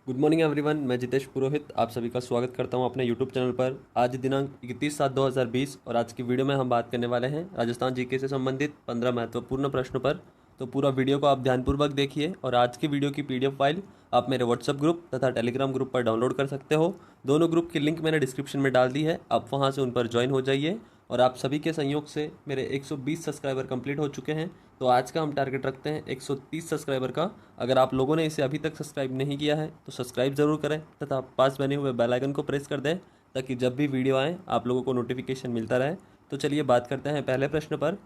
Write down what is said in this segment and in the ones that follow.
Good morning everyone, मैं जितेश पुरोहित आप सभी का स्वागत करता हूं अपने यूट्यूब चैनल पर। आज दिनांक 31/7/2020 और आज की वीडियो में हम बात करने वाले हैं राजस्थान जीके से संबंधित 15 महत्वपूर्ण प्रश्नों पर। तो पूरा वीडियो को आप ध्यानपूर्वक देखिए और आज की वीडियो की पीडीएफ फाइल आप मेरे व्हाट्सएप ग्रुप तथा टेलीग्राम ग्रुप पर डाउनलोड कर सकते हो। दोनों ग्रुप की लिंक मैंने डिस्क्रिप्शन में डाल दी है, आप वहाँ से उन पर ज्वाइन हो जाइए। और आप सभी के सहयोग से मेरे 120 सब्सक्राइबर कंप्लीट हो चुके हैं। तो आज का हम टारगेट रखते हैं 130 सब्सक्राइबर का। अगर आप लोगों ने इसे अभी तक सब्सक्राइब नहीं किया है तो सब्सक्राइब ज़रूर करें तथा पास बने हुए बेल आइकन को प्रेस कर दें ताकि जब भी वीडियो आए आप लोगों को नोटिफिकेशन मिलता रहे। तो चलिए बात करते हैं पहले प्रश्न पर।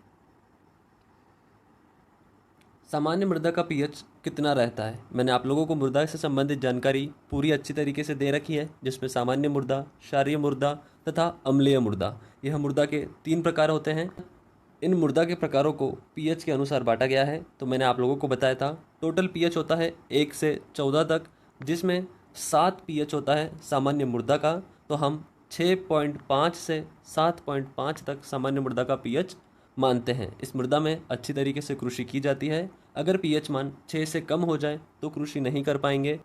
सामान्य मृदा का पीएच कितना रहता है? मैंने आप लोगों को मृदा से संबंधित जानकारी पूरी अच्छी तरीके से दे रखी है, जिसमें सामान्य मृदा, क्षारीय मृदा तथा अम्लीय मृदा, यह मृदा के 3 प्रकार होते हैं। इन मृदा के प्रकारों को पीएच के अनुसार बांटा गया है। तो मैंने आप लोगों को बताया था टोटल पीएच होता है 1 से 14 तक, जिसमें 7 पीएच होता है सामान्य मृदा का। तो हम 6.5 से 7.5 तक सामान्य मृदा का पीएच मानते हैं। इस मृदा में अच्छी तरीके से कृषि की जाती है। अगर पीएच मान 6 से कम हो जाए तो कृषि नहीं कर पाएंगे,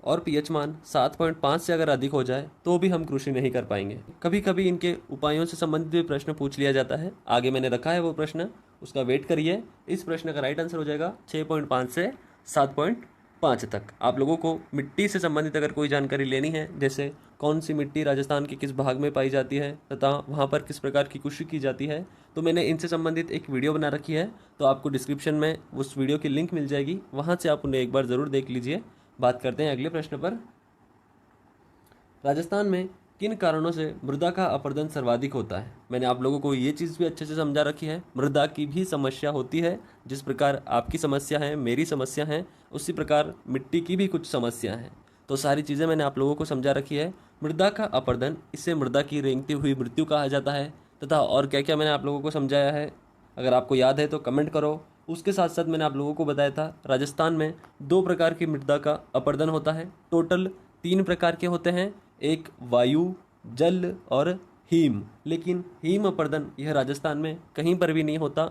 और पीएच मान 7.5 से अगर अधिक हो जाए तो भी हम कृषि नहीं कर पाएंगे। कभी कभी इनके उपायों से संबंधित भी प्रश्न पूछ लिया जाता है। आगे मैंने रखा है वो प्रश्न, उसका वेट करिए। इस प्रश्न का राइट आंसर हो जाएगा 6.5 से 7.5 तक। आप लोगों को मिट्टी से संबंधित अगर कोई जानकारी लेनी है, जैसे कौन सी मिट्टी राजस्थान के किस भाग में पाई जाती है तथा वहाँ पर किस प्रकार की कृषि की जाती है, तो मैंने इनसे संबंधित एक वीडियो बना रखी है। तो आपको डिस्क्रिप्शन में उस वीडियो की लिंक मिल जाएगी, वहाँ से आप उन्हें एक बार ज़रूर देख लीजिए। बात करते हैं अगले प्रश्न पर। राजस्थान में किन कारणों से मृदा का अपरदन सर्वाधिक होता है? मैंने आप लोगों को ये चीज़ भी अच्छे से समझा रखी है। मृदा की भी समस्या होती है, जिस प्रकार आपकी समस्या है, मेरी समस्या है, उसी प्रकार मिट्टी की भी कुछ समस्या है। तो सारी चीज़ें मैंने आप लोगों को समझा रखी है। मृदा का अपरदन, इसे मृदा की रेंगती हुई मृत्यु कहा जाता है। तथा और क्या क्या मैंने आप लोगों को समझाया है, अगर आपको याद है तो कमेंट करो। उसके साथ साथ मैंने आप लोगों को बताया था राजस्थान में 2 प्रकार की मृदा का अपरदन होता है। टोटल 3 प्रकार के होते हैं, एक वायु, जल और हिम। लेकिन हिम अपरदन यह राजस्थान में कहीं पर भी नहीं होता।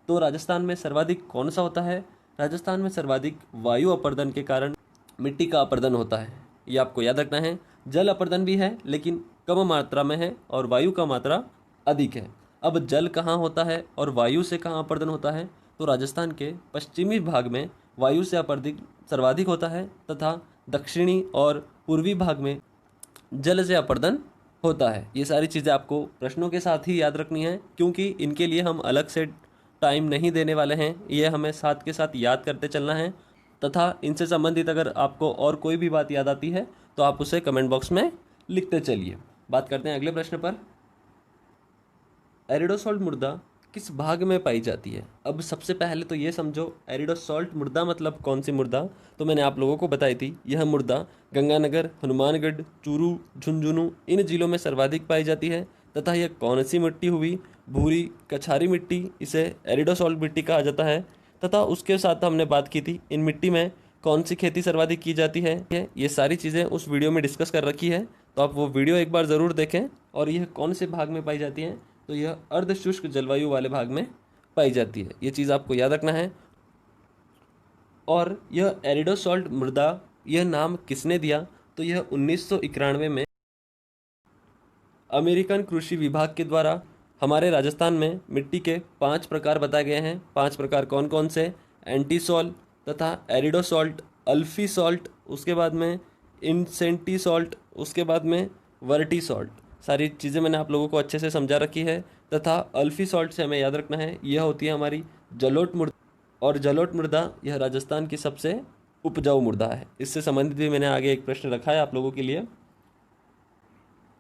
तो राजस्थान में सर्वाधिक कौन सा होता है? राजस्थान में सर्वाधिक वायु अपरदन के कारण मिट्टी का अपरदन होता है, ये आपको याद रखना है। जल अपरदन भी है लेकिन कम मात्रा में है, और वायु का मात्रा अधिक है। अब जल कहाँ होता है और वायु से कहाँ अपरदन होता है? तो राजस्थान के पश्चिमी भाग में वायु से अपरदन सर्वाधिक होता है तथा दक्षिणी और पूर्वी भाग में जल से अपरदन होता है। ये सारी चीज़ें आपको प्रश्नों के साथ ही याद रखनी है, क्योंकि इनके लिए हम अलग से टाइम नहीं देने वाले हैं। ये हमें साथ के साथ याद करते चलना है। तथा इनसे संबंधित अगर आपको और कोई भी बात याद आती है तो आप उसे कमेंट बॉक्स में लिखते चलिए। बात करते हैं अगले प्रश्न पर। एरिडोसॉल्ट मृदा किस भाग में पाई जाती है? अब सबसे पहले तो ये समझो, एरिडोसॉल्ट मृदा मतलब कौन सी मृदा? तो मैंने आप लोगों को बताई थी, यह मृदा गंगानगर, हनुमानगढ़, चूरू, झुंझुनू इन जिलों में सर्वाधिक पाई जाती है। तथा यह कौन सी मिट्टी हुई? भूरी कछारी मिट्टी, इसे एरिडोसॉल्ट मिट्टी कहा जाता है। तथा उसके साथ हमने बात की थी इन मिट्टी में कौन सी खेती सर्वाधिक की जाती है। ये सारी चीज़ें उस वीडियो में डिस्कस कर रखी है, तो आप वो वीडियो एक बार ज़रूर देखें। और यह कौन से भाग में पाई जाती है? तो यह अर्ध शुष्क जलवायु वाले भाग में पाई जाती है। ये चीज़ आपको याद रखना है। और यह एरिडोसॉल्ट मृदा, यह नाम किसने दिया? तो यह 1991 में अमेरिकन कृषि विभाग के द्वारा हमारे राजस्थान में मिट्टी के 5 प्रकार बताए गए हैं। 5 प्रकार कौन कौन से? एंटीसॉल तथा एरिडोसॉल्ट, अल्फी सॉल्ट, उसके बाद में इंसेंटी सॉल्ट, उसके बाद में वर्टी सॉल्ट। सारी चीज़ें मैंने आप लोगों को अच्छे से समझा रखी है। तथा अल्फी सॉल्ट से हमें याद रखना है, यह होती है हमारी जलोढ़ मृदा, और जलोढ़ मृदा यह राजस्थान की सबसे उपजाऊ मृदा है। इससे संबंधित भी मैंने आगे एक प्रश्न रखा है आप लोगों के लिए।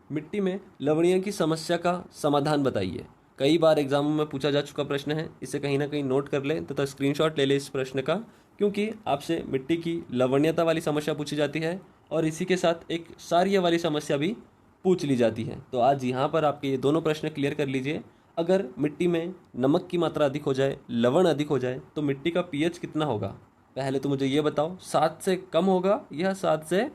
मिट्टी में लवणीय की समस्या का समाधान बताइए। कई बार एग्जामों में पूछा जा चुका प्रश्न है, इसे कहीं ना कहीं नोट कर लें तथा स्क्रीनशॉट ले लें इस प्रश्न का, क्योंकि आपसे मिट्टी की लवणीयता वाली समस्या पूछी जाती है और इसी के साथ एक क्षारीय वाली समस्या भी पूछ ली जाती है। तो आज यहाँ पर आपके ये दोनों प्रश्न क्लियर कर लीजिए। अगर मिट्टी में नमक की मात्रा अधिक हो जाए, लवण अधिक हो जाए, तो मिट्टी का पीएच कितना होगा? पहले तो मुझे ये बताओ, 7 से कम होगा या 7 से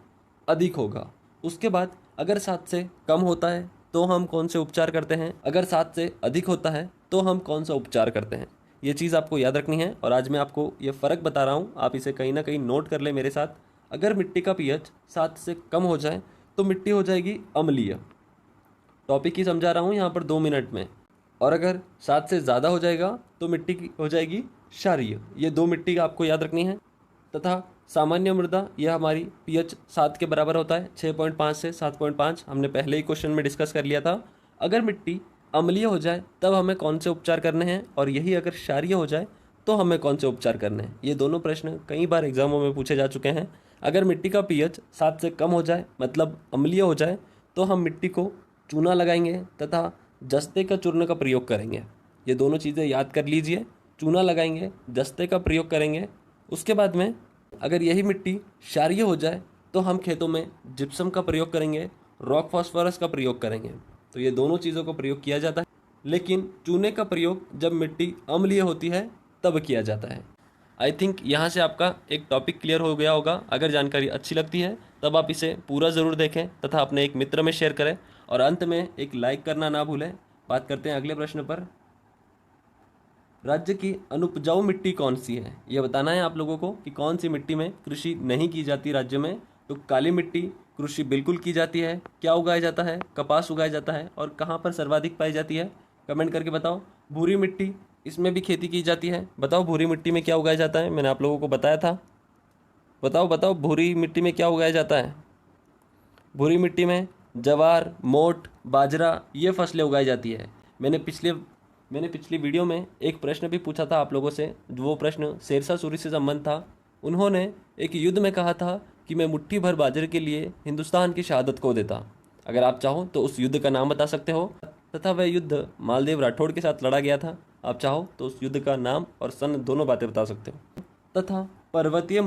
अधिक होगा? उसके बाद अगर 7 से कम होता है तो हम कौन से उपचार करते हैं? अगर 7 से अधिक होता है तो हम कौन सा उपचार करते हैं? ये चीज़ आपको याद रखनी है। और आज मैं आपको ये फ़र्क बता रहा हूँ, आप इसे कहीं ना कहीं नोट कर लें मेरे साथ। अगर मिट्टी का पीएच 7 से कम हो जाए तो मिट्टी हो जाएगी अम्लीय। टॉपिक ही समझा रहा हूँ यहाँ पर 2 मिनट में। और अगर 7 से ज़्यादा हो जाएगा तो मिट्टी की हो जाएगी क्षारीय। ये 2 मिट्टी का आपको याद रखनी है। तथा सामान्य मृदा यह हमारी पीएच 7 के बराबर होता है, 6.5 से 7.5। हमने पहले ही क्वेश्चन में डिस्कस कर लिया था। अगर मिट्टी अम्लीय हो जाए तब हमें कौन से उपचार करने हैं, और यही अगर क्षारीय हो जाए तो हमें कौन से उपचार करने हैं। ये दोनों प्रश्न कई बार एग्जामों में पूछे जा चुके हैं। अगर मिट्टी का पीएच 7 से कम हो जाए मतलब अम्लीय हो जाए तो हम मिट्टी को चूना लगाएंगे तथा जस्ते का चूर्ण का प्रयोग करेंगे। ये दोनों चीज़ें याद कर लीजिए, चूना लगाएंगे, जस्ते का प्रयोग करेंगे। उसके बाद में अगर यही मिट्टी क्षारीय हो जाए तो हम खेतों में जिप्सम का प्रयोग करेंगे, रॉक फास्फोरस का प्रयोग करेंगे। तो ये दोनों चीज़ों का प्रयोग किया जाता है, लेकिन चूने का प्रयोग जब मिट्टी अम्लीय होती है तब किया जाता है। आई थिंक यहाँ से आपका एक टॉपिक क्लियर हो गया होगा। अगर जानकारी अच्छी लगती है तब आप इसे पूरा ज़रूर देखें तथा अपने एक मित्र में शेयर करें, और अंत में एक लाइक करना ना भूलें। बात करते हैं अगले प्रश्न पर। राज्य की अनुपजाऊ मिट्टी कौन सी है? यह बताना है आप लोगों को कि कौन सी मिट्टी में कृषि नहीं की जाती राज्य में। तो काली मिट्टी कृषि बिल्कुल की जाती है। क्या उगाया जाता है? कपास उगाया जाता है। और कहाँ पर सर्वाधिक पाई जाती है? कमेंट करके बताओ। भूरी मिट्टी, इसमें भी खेती की जाती है। बताओ भूरी मिट्टी में क्या उगाया जाता है? मैंने आप लोगों को बताया था। बताओ बताओ भूरी मिट्टी में क्या उगाया जाता है? भूरी मिट्टी में ज्वार, मोठ, बाजरा ये फसलें उगाई जाती है। मैंने पिछली वीडियो में एक प्रश्न भी पूछा था आप लोगों से। वो प्रश्न शेरशाह सूरी से संबंध था। उन्होंने एक युद्ध में कहा था कि मैं मुट्ठी भर बाजरे के लिए हिंदुस्तान की शहादत को देता। अगर आप चाहो तो उस युद्ध का नाम बता सकते हो। तथा वह युद्ध मालदेव राठौड़ के साथ लड़ा गया था। आप चाहो तो उस युद्ध का नाम और सन दोनों बातें बता सकते हो। तथा पर्वतीय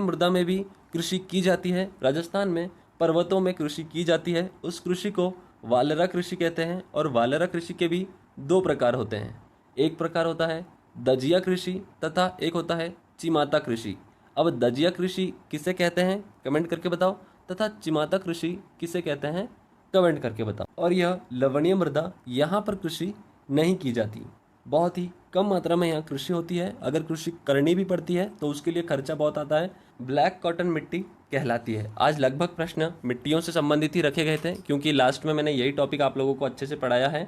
मृदा में भी कृषि की जाती है। राजस्थान में पर्वतों में कृषि की जाती है। उस कृषि को वालरा कृषि कहते हैं। और वालरा कृषि के भी 2 प्रकार होते हैं। एक प्रकार होता है दजिया कृषि तथा एक होता है चिमाता कृषि। अब दजिया कृषि किसे कहते हैं? कमेंट करके बताओ। तथा चिमाता कृषि किसे कहते हैं? कमेंट करके बताओ। और यह लवणीय मृदा, यहाँ पर कृषि नहीं की जाती। बहुत ही कम मात्रा में यहाँ कृषि होती है। अगर कृषि करनी भी पड़ती है तो उसके लिए खर्चा बहुत आता है। ब्लैक कॉटन मिट्टी कहलाती है। आज लगभग प्रश्न मिट्टियों से संबंधित ही रखे गए थे, क्योंकि लास्ट में मैंने यही टॉपिक आप लोगों को अच्छे से पढ़ाया है।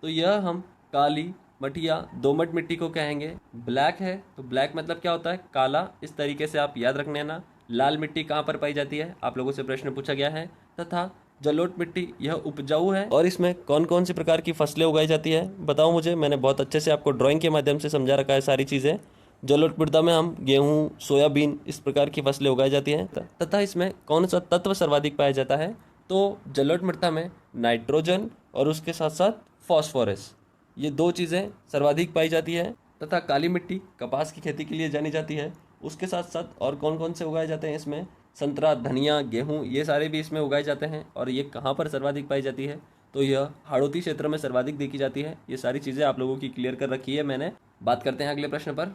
तो यह हम काली, मटिया, दोमट मिट्टी को कहेंगे। ब्लैक है तो ब्लैक मतलब क्या होता है? काला। इस तरीके से आप याद रखने ना। लाल मिट्टी कहाँ पर पाई जाती है? आप लोगों से प्रश्न पूछा गया है। तथा जलोढ़ मिट्टी यह उपजाऊ है। और इसमें कौन कौन सी प्रकार की फसलें उगाई जाती है बताओ मुझे। मैंने बहुत अच्छे से आपको ड्राइंग के माध्यम से समझा रखा है सारी चीज़ें। जलोढ़ मृदा में हम गेहूँ, सोयाबीन इस प्रकार की फसलें उगाई जाती हैं। तथा इसमें कौन सा तत्व सर्वाधिक पाया जाता है? तो जलोढ़ मृदा में नाइट्रोजन और उसके साथ साथ फॉस्फोरस, ये 2 चीज़ें सर्वाधिक पाई जाती है। तथा काली मिट्टी कपास की खेती के लिए जानी जाती है। उसके साथ साथ और कौन कौन से उगाए जाते हैं इसमें? संतरा, धनिया, गेहूँ ये सारे भी इसमें उगाए जाते हैं। और ये कहाँ पर सर्वाधिक पाई जाती है? तो यह हाड़ौती क्षेत्र में सर्वाधिक देखी जाती है। ये सारी चीज़ें आप लोगों की क्लियर कर रखी है मैंने। बात करते हैं अगले प्रश्न पर।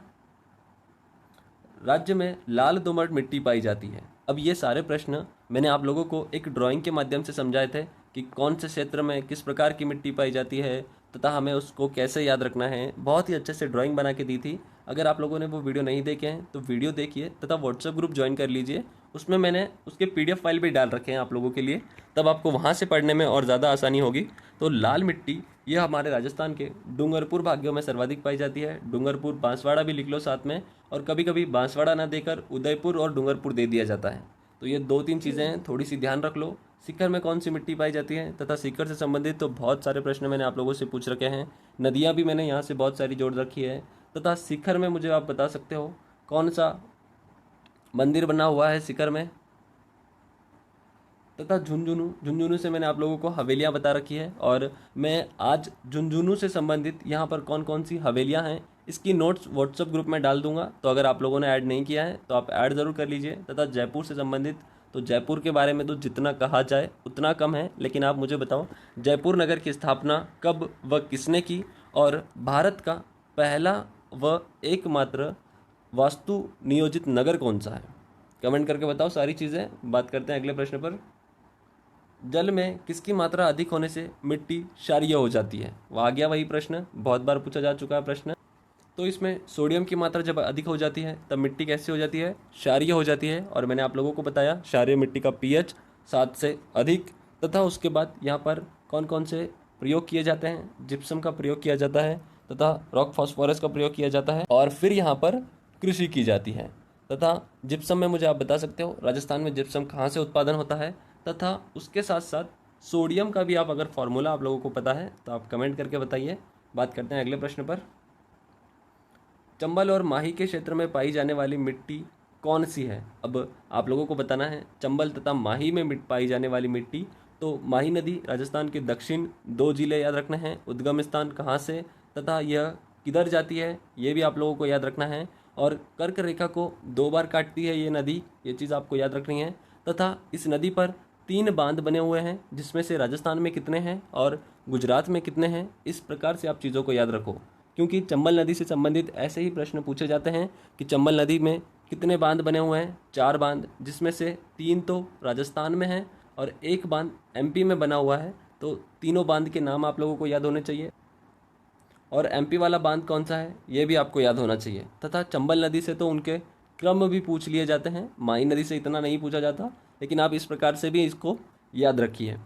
राज्य में लाल दोमट मिट्टी पाई जाती है। अब ये सारे प्रश्न मैंने आप लोगों को एक ड्राइंग के माध्यम से समझाए थे कि कौन से क्षेत्र में किस प्रकार की मिट्टी पाई जाती है तथा हमें उसको कैसे याद रखना है। बहुत ही अच्छे से ड्राइंग बना के दी थी। अगर आप लोगों ने वो वीडियो नहीं देखे हैं तो वीडियो देखिए तथा व्हाट्सएप ग्रुप ज्वाइन कर लीजिए। उसमें मैंने उसके PDF फाइल भी डाल रखे हैं आप लोगों के लिए, तब आपको वहाँ से पढ़ने में और ज़्यादा आसानी होगी। तो लाल मिट्टी यह हमारे राजस्थान के डूंगरपुर भाग्यों में सर्वाधिक पाई जाती है। डूंगरपुर, बांसवाड़ा भी लिख लो साथ में। और कभी कभी बांसवाड़ा ना देकर उदयपुर और डूंगरपुर दे दिया जाता है। तो ये 2-3 चीज़ें हैं, थोड़ी सी ध्यान रख लो। सीकर में कौन सी मिट्टी पाई जाती है? तथा सीकर से संबंधित तो बहुत सारे प्रश्न मैंने आप लोगों से पूछ रखे हैं। नदियाँ भी मैंने यहाँ से बहुत सारी जोड़ रखी है। तथा सीकर में मुझे आप बता सकते हो कौन सा मंदिर बना हुआ है सीकर में। तथा झुंझुनू से मैंने आप लोगों को हवेलियाँ बता रखी है। और मैं आज झुंझुनू से संबंधित यहाँ पर कौन कौन सी हवेलियाँ हैं इसकी नोट्स व्हाट्सएप ग्रुप में डाल दूंगा। तो अगर आप लोगों ने ऐड नहीं किया है तो आप ऐड ज़रूर कर लीजिए। तथा जयपुर से संबंधित, तो जयपुर के बारे में तो जितना कहा जाए उतना कम है। लेकिन आप मुझे बताओ जयपुर नगर की स्थापना कब व किसने की? और भारत का पहला व एकमात्र वास्तु नियोजित नगर कौन सा है? कमेंट करके बताओ सारी चीज़ें। बात करते हैं अगले प्रश्न पर। जल में किसकी मात्रा अधिक होने से मिट्टी क्षारीय हो जाती है? वो आ गया वही प्रश्न, बहुत बार पूछा जा चुका है प्रश्न। तो इसमें सोडियम की मात्रा जब अधिक हो जाती है तब मिट्टी कैसी हो जाती है, क्षारीय हो जाती है। और मैंने आप लोगों को बताया क्षारीय मिट्टी का पीएच 7 से अधिक। तथा उसके बाद यहाँ पर कौन कौन से प्रयोग किए जाते हैं, जिप्सम का प्रयोग किया जाता है तथा रॉक फास्फोरस का प्रयोग किया जाता है और फिर यहाँ पर कृषि की जाती है। तथा जिप्सम में मुझे आप बता सकते हो राजस्थान में जिप्सम कहाँ से उत्पादन होता है, तथा उसके साथ साथ सोडियम का भी आप अगर फॉर्मूला आप लोगों को पता है तो आप कमेंट करके बताइए। बात करते हैं अगले प्रश्न पर। चंबल और माही के क्षेत्र में पाई जाने वाली मिट्टी कौन सी है। अब आप लोगों को बताना है चंबल तथा माही में पाई जाने वाली मिट्टी। तो माही नदी राजस्थान के दक्षिण 2 जिले याद रखना है, उद्गम स्थान कहाँ से तथा यह किधर जाती है ये भी आप लोगों को याद रखना है। और कर्क रेखा को 2 बार काटती है ये नदी, ये चीज़ आपको याद रखनी है। तथा इस नदी पर 3 बांध बने हुए हैं, जिसमें से राजस्थान में कितने हैं और गुजरात में कितने हैं। इस प्रकार से आप चीज़ों को याद रखो, क्योंकि चंबल नदी से संबंधित ऐसे ही प्रश्न पूछे जाते हैं कि चंबल नदी में कितने बांध बने हुए हैं। 4 बांध, जिसमें से 3 तो राजस्थान में हैं और 1 बांध एमपी में बना हुआ है। तो तीनों बांध के नाम आप लोगों को याद होने चाहिए। और एमपी वाला बांध कौन सा है ये भी आपको याद होना चाहिए। तथा चंबल नदी से तो उनके क्रम भी पूछ लिए जाते हैं, माही नदी से इतना नहीं पूछा जाता, लेकिन आप इस प्रकार से भी इसको याद रखिए।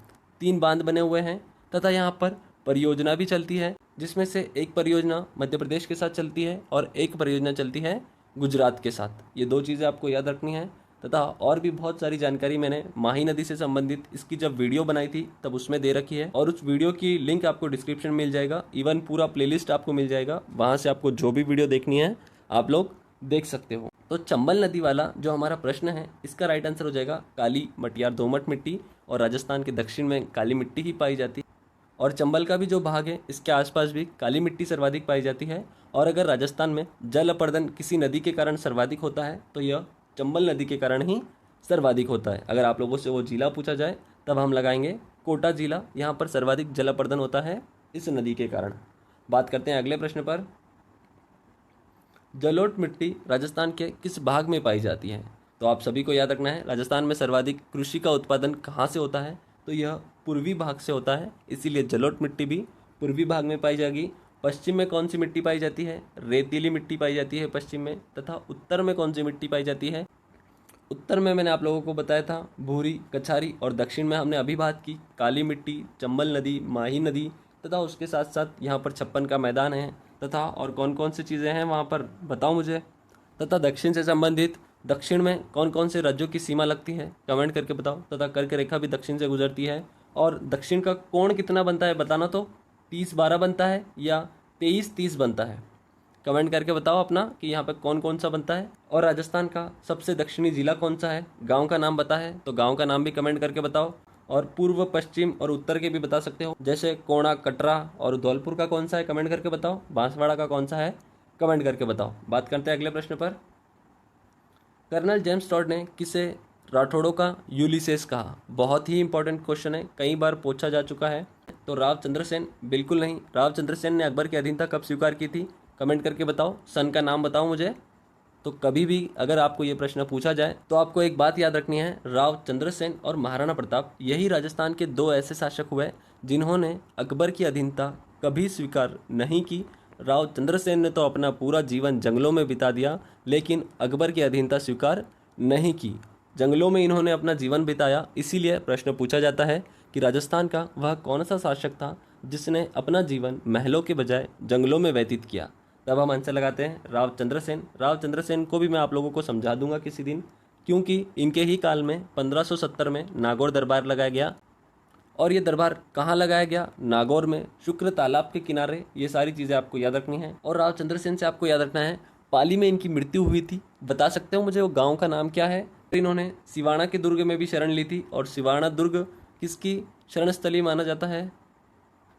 3 बांध बने हुए हैं तथा यहाँ पर परियोजना भी चलती है, जिसमें से एक परियोजना मध्य प्रदेश के साथ चलती है और एक परियोजना चलती है गुजरात के साथ। ये 2 चीज़ें आपको याद रखनी है। तथा और भी बहुत सारी जानकारी मैंने माही नदी से संबंधित इसकी जब वीडियो बनाई थी तब उसमें दे रखी है, और उस वीडियो की लिंक आपको डिस्क्रिप्शन में मिल जाएगा। इवन पूरा प्लेलिस्ट आपको मिल जाएगा, वहाँ से आपको जो भी वीडियो देखनी है आप लोग देख सकते हो। तो चंबल नदी वाला जो हमारा प्रश्न है इसका राइट आंसर हो जाएगा काली मटियार दोमट मिट्टी। और राजस्थान के दक्षिण में काली मिट्टी ही पाई जाती है, और चंबल का भी जो भाग है इसके आसपास भी काली मिट्टी सर्वाधिक पाई जाती है। और अगर राजस्थान में जल अपर्दन किसी नदी के कारण सर्वाधिक होता है तो यह चंबल नदी के कारण ही सर्वाधिक होता है। अगर आप लोगों से वो जिला पूछा जाए तब हम लगाएंगे कोटा जिला, यहाँ पर सर्वाधिक जल अपर्दन होता है इस नदी के कारण। बात करते हैं अगले प्रश्न पर। जलोढ़ मिट्टी राजस्थान के किस भाग में पाई जाती है। तो आप सभी को याद रखना है राजस्थान में सर्वाधिक कृषि का उत्पादन कहाँ से होता है, तो यह पूर्वी भाग से होता है, इसीलिए जलोढ़ मिट्टी भी पूर्वी भाग में पाई जाएगी। पश्चिम में कौन सी मिट्टी पाई जाती है, रेतीली मिट्टी पाई जाती है पश्चिम में। तथा उत्तर में कौन सी मिट्टी पाई जाती है, उत्तर में मैंने आप लोगों को बताया था भूरी, कछारी। और दक्षिण में हमने अभी बात की काली मिट्टी, चंबल नदी, माही नदी। तथा उसके साथ साथ यहाँ पर 56 का मैदान है। तथा और कौन कौन सी चीज़ें हैं वहाँ पर बताओ मुझे। तथा दक्षिण से संबंधित दक्षिण में कौन कौन से राज्यों की सीमा लगती है कमेंट करके बताओ। तथा कर्क रेखा भी दक्षिण से गुजरती है। और दक्षिण का कोण कितना बनता है बताना, तो 30-12 बनता है या 23-30 बनता है। कमेंट करके बताओ अपना कि यहाँ पे कौन कौन सा बनता है। और राजस्थान का सबसे दक्षिणी जिला कौन सा है, गांव का नाम बता है तो गांव का नाम भी कमेंट करके बताओ। और पूर्व, पश्चिम और उत्तर के भी बता सकते हो, जैसे कोणा, कटरा और धौलपुर का कौन सा है कमेंट करके बताओ। बांसवाड़ा का कौन सा है कमेंट करके बताओ। बात करते हैं अगले प्रश्न पर। कर्नल जेम्स टॉड ने किसे राठौड़ों का यूलिसेस कहा। बहुत ही इंपॉर्टेंट क्वेश्चन है, कई बार पूछा जा चुका है। तो राव चंद्रसेन बिल्कुल नहीं। राव चंद्रसेन ने अकबर की अधीनता कब स्वीकार की थी कमेंट करके बताओ। सन का नाम बताओ मुझे। तो कभी भी अगर आपको ये प्रश्न पूछा जाए तो आपको एक बात याद रखनी है, राव चंद्रसेन और महाराणा प्रताप यही राजस्थान के 2 ऐसे शासक हुए जिन्होंने अकबर की अधीनता कभी स्वीकार नहीं की। राव चंद्रसेन ने तो अपना पूरा जीवन जंगलों में बिता दिया, लेकिन अकबर की अधीनता स्वीकार नहीं की। जंगलों में इन्होंने अपना जीवन बिताया, इसीलिए प्रश्न पूछा जाता है कि राजस्थान का वह कौन सा शासक था जिसने अपना जीवन महलों के बजाय जंगलों में व्यतीत किया। तब हम आंसर लगाते हैं राव चंद्रसेन। राव चंद्रसेन को भी मैं आप लोगों को समझा दूंगा किसी दिन, क्योंकि इनके ही काल में 1570 में नागौर दरबार लगाया गया। और ये दरबार कहाँ लगाया गया, नागौर में, शुक्र तालाब के किनारे। ये सारी चीज़ें आपको याद रखनी है। और राव चंद्रसेन से आपको याद रखना है पाली में इनकी मृत्यु हुई थी। बता सकते हो मुझे वो गाँव का नाम क्या है। इन्होंने सिवाना के दुर्ग में भी शरण ली थी, और सिवाना दुर्ग किसकी शरण स्थली माना जाता है।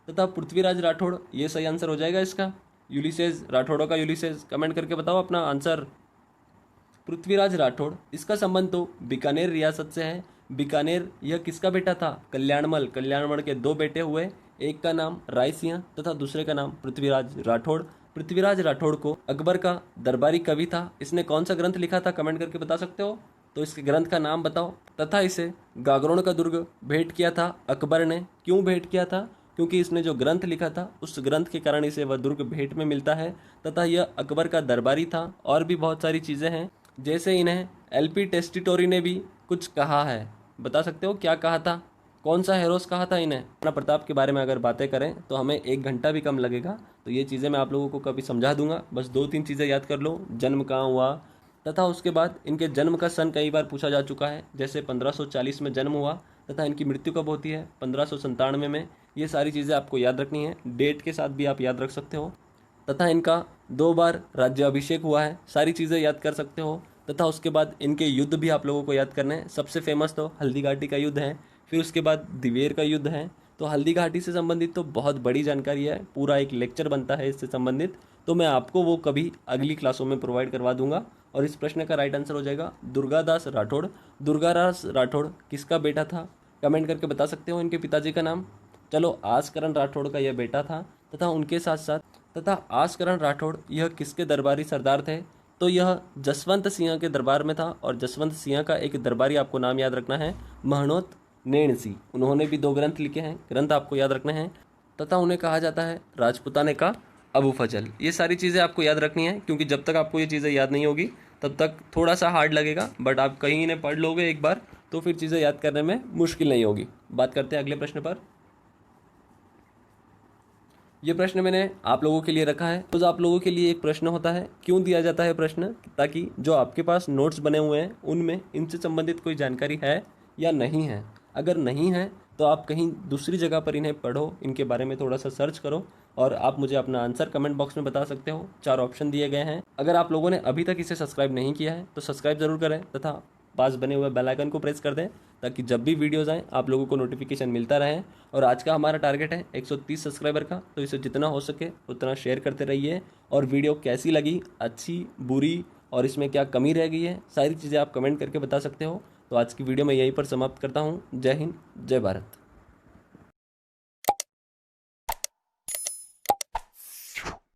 तथा पृथ्वीराज राठौड़ ये सही आंसर हो जाएगा इसका। यूलिसेस, राठौड़ों का यूलिसेस कमेंट करके बताओ अपना आंसर। पृथ्वीराज राठौड़, इसका संबंध तो बीकानेर रियासत से है। बीकानेर यह किसका बेटा था, कल्याणमल। कल्याणमल के 2 बेटे हुए, एक का नाम राय सिंह तथा दूसरे का नाम पृथ्वीराज राठौड़। पृथ्वीराज राठौड़ को अकबर का दरबारी कवि था। इसने कौन सा ग्रंथ लिखा था कमेंट करके बता सकते हो। तो इसके ग्रंथ का नाम बताओ। तथा इसे गागरोण का दुर्ग भेंट किया था अकबर ने। क्यों भेंट किया था, क्योंकि इसने जो ग्रंथ लिखा था उस ग्रंथ के कारण इसे वह दुर्ग भेंट में मिलता है तथा यह अकबर का दरबारी था। और भी बहुत सारी चीज़ें हैं, जैसे इन्हें एलपी टेस्टिटोरी ने भी कुछ कहा है। बता सकते हो क्या कहा था, कौन सा हेरोस कहा था इन्हें? राणा प्रताप के बारे में अगर बातें करें तो हमें 1 घंटा भी कम लगेगा, तो ये चीज़ें मैं आप लोगों को कभी समझा दूंगा। बस 2-3 चीज़ें याद कर लो, जन्म कहाँ हुआ तथा उसके बाद इनके जन्म का सन कई बार पूछा जा चुका है। जैसे 1540 में जन्म हुआ तथा इनकी मृत्यु कब होती है, 1597 में। ये सारी चीज़ें आपको याद रखनी है, डेट के साथ भी आप याद रख सकते हो। तथा इनका 2 बार राज्याभिषेक हुआ है, सारी चीज़ें याद कर सकते हो। तथा उसके बाद इनके युद्ध भी आप लोगों को याद करने हैं। सबसे फेमस तो हल्दी घाटी का युद्ध है, फिर उसके बाद दिवेर का युद्ध है। तो हल्दी घाटी से संबंधित तो बहुत बड़ी जानकारी है, पूरा एक लेक्चर बनता है इससे संबंधित, तो मैं आपको वो कभी अगली क्लासों में प्रोवाइड करवा दूंगा। और इस प्रश्न का राइट आंसर हो जाएगा दुर्गादास राठौड़। दुर्गादास राठौड़ किसका बेटा था? कमेंट करके बता सकते हो इनके पिताजी का नाम। चलो, आसकरण राठौड़ का यह बेटा था तथा उनके साथ साथ आसकरण राठौड़ यह किसके दरबारी सरदार थे? तो यह जसवंत सिंह के दरबार में था। और जसवंत सिंह का एक दरबारी आपको नाम याद रखना है, महणोत नेणसी। उन्होंने भी 2 ग्रंथ लिखे हैं, ग्रंथ आपको याद रखने हैं। तथा उन्हें कहा जाता है राजपुताने का अबू फजल। ये सारी चीज़ें आपको याद रखनी है, क्योंकि जब तक आपको ये चीज़ें याद नहीं होगी तब तक थोड़ा सा हार्ड लगेगा, बट आप कहीं इन्हें पढ़ लोगे एक बार तो फिर चीज़ें याद करने में मुश्किल नहीं होगी। बात करते हैं अगले प्रश्न पर। ये प्रश्न मैंने आप लोगों के लिए रखा है। तो आप लोगों के लिए एक प्रश्न होता है, क्यों दिया जाता है प्रश्न? ताकि जो आपके पास नोट्स बने हुए हैं उनमें इनसे संबंधित कोई जानकारी है या नहीं है। अगर नहीं है तो आप कहीं दूसरी जगह पर इन्हें पढ़ो, इनके बारे में थोड़ा सा सर्च करो और आप मुझे अपना आंसर कमेंट बॉक्स में बता सकते हो। 4 ऑप्शन दिए गए हैं। अगर आप लोगों ने अभी तक इसे सब्सक्राइब नहीं किया है तो सब्सक्राइब जरूर करें तथा पास बने हुए बेल आइकन को प्रेस कर दें, ताकि जब भी वीडियोज़ आएँ आप लोगों को नोटिफिकेशन मिलता रहे। और आज का हमारा टारगेट है 130 सब्सक्राइबर का, तो इसे जितना हो सके उतना शेयर करते रहिए। और वीडियो कैसी लगी, अच्छी, बुरी, और इसमें क्या कमी रह गई है, सारी चीज़ें आप कमेंट करके बता सकते हो। तो आज की वीडियो मैं यहीं पर समाप्त करता हूँ। जय हिंद, जय भारत।